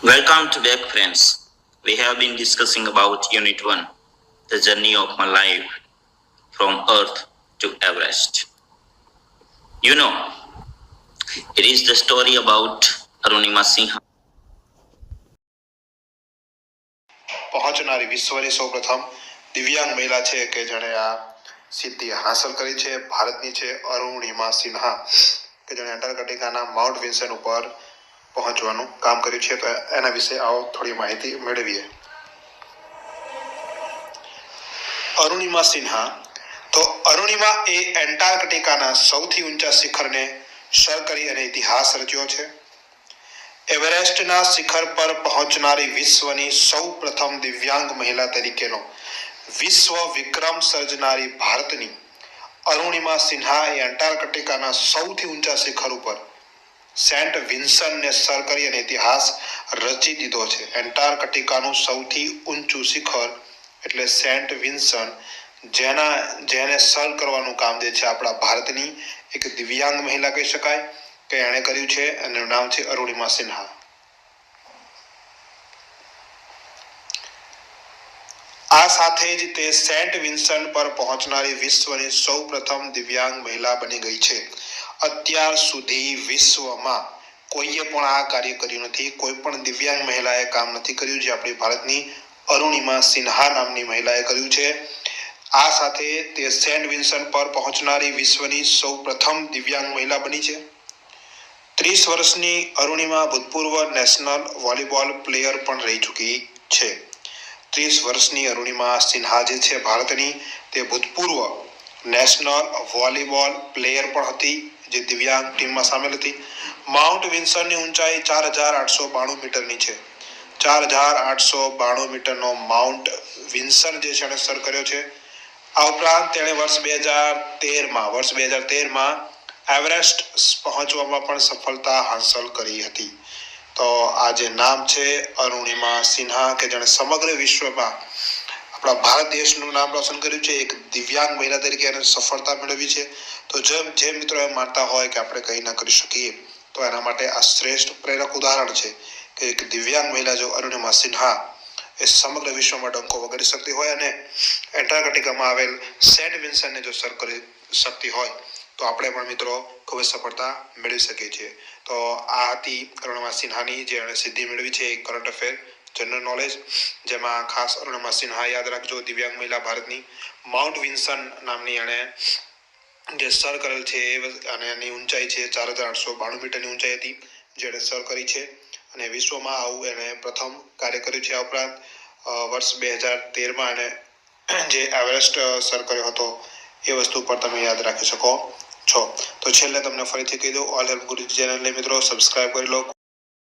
Welcome to back, friends. We have been discussing about Unit 1, the journey of my life from Earth to Everest. You know, it is the story about Arunima Sinha. પહોંચનારી વિશ્વની સૌપ્રથમ દિવ્યાંગ મહિલા છે કે જેણે આ સિદ્ધિ હાંસલ કરી છે. ભારતની છે અરુણિમા સિન્હા કે જેણે અંટાર્કટિકાના માઉન્ટ વિન્સન ઉપર પહોંચવાનું કામ કર્યું છે. તો એના વિશે આવો થોડી માહિતી મેળવીએ. અરુણિમા સિન્હા તો અરુણિમા એ એન્ટાર્કટિકાના સૌથી ઊંચા શિખરને સર કરી અને ઇતિહાસ રચ્યો છે. એવરેસ્ટના શિખર પર પહોંચનારી વિશ્વની સૌ પ્રથમ દિવ્યાંગ મહિલા તરીકેનો વિશ્વ વિક્રમ સર્જનારી ભારતની અરુણિમા સિન્હા એ એન્ટાર્કટિકાના સૌથી ઊંચા શિખર ઉપર સેન્ટ વિન્સનને સર કરી અને ઇતિહાસ રચી દીધો છે. એન્ટાર્કટિકાનું સૌથી ઊંચું શિખર એટલે સેન્ટ વિન્સન, જેને સર કરવાનું કામ જે છે આપણા ભારતની એક દિવ્યાંગ મહિલા કહી શકાય કે એણે કર્યું છે. એનું નામ છે અરુણિમા સિન્હા. આ સાથે જ તે સેન્ટ વિન્સન પર પહોંચનારી વિશ્વની સૌ પ્રથમ દિવ્યાંગ મહિલા બની ગઈ છે. અત્યાર સુધી વિશ્વમાં કોઈએ પણ આ કાર્ય કર્યું નથી. કોઈ પણ દિવ્યાંગ મહિલાએ કામ નથી કર્યું જે આપણી ભારતની અરુણિમા સિન્હા નામની મહિલાએ કર્યું છે. આ સાથે તે સેન્ટ વિન્સન પર પહોંચનારી વિશ્વની સૌ પ્રથમ દિવ્યાંગ મહિલા બની છે. 30 વર્ષની અરુણિમા ભૂતપૂર્વ નેશનલ વોલીબોલ પ્લેયર પણ રહી ચૂકી છે. 30 વર્ષની અરુણિમા સિન્હા જે છે ભારતની, તે ભૂતપૂર્વ નેશનલ વોલીબોલ પ્લેયર પણ હતી જે દિવ્યાંગ ટીમમાં સામેલ હતી. માઉન્ટ વિન્સનની ઊંચાઈ 4892 મીટરની છે. 4892 મીટરનો માઉન્ટ વિન્સન જે છે એને સર કર્યો છે. આ ઉપરાંત તેણે વર્ષ 2013માં એવરેસ્ટ પહોંચવામાં પણ સફળતા હાંસલ કરી હતી. તો આ જે નામ છે અરુણિમા સિન્હા કે જેણે સમગ્ર વિશ્વમાં આપણા ભારત દેશનું નામ રોશન કર્યું છે, એક દિવ્યાંગ મહિલા તરીકે એને સફળતા મેળવી છે. તો જે મિત્રો એમ માનતા હોય કે આપણે કંઈ ના કરી શકીએ, તો એના માટે આ શ્રેષ્ઠ પ્રેરક ઉદાહરણ છે કે એક દિવ્યાંગ મહિલા જો અરુણિમા સિન્હા એ સમગ્ર વિશ્વમાં ડંકો વગાડી શકતી હોય અને એન્ટાર્કટિકામાં આવેલ સેન્ટ વિન્સનને જો સર કરી શકતી હોય તો આપણે પણ મિત્રો ખૂબ જ સફળતા મેળવી શકીએ છીએ. તો આ હતી અરુણિમા સિન્હાની જે એણે સિદ્ધિ મેળવી છે કરંટ અફેર જનરલ નોલેજ, જેમાં ખાસ અરુણિમા સિન્હા યાદ રાખજો, દિવ્યાંગ મહિલા ભારતની. માઉન્ટ વિન્સન નામની એણે જે સર કરેલ છે અને એની ઊંચાઈ છે 4892 મીટરની ઊંચાઈ હતી જે એણે સર કરી છે અને વિશ્વમાં આવું એણે પ્રથમ કાર્ય કર્યું છે. આ ઉપરાંત વર્ષ 2013માં એણે જે એવરેસ્ટ સર કર્યો હતો એ વસ્તુ પર તમે યાદ રાખી શકો છો. તો છેલ્લે તમને ફરીથી કહી દઉં, ઓલ હેલ્પ ગુરુજી ચેનલને મિત્રો સબસ્ક્રાઇબ કરી લો.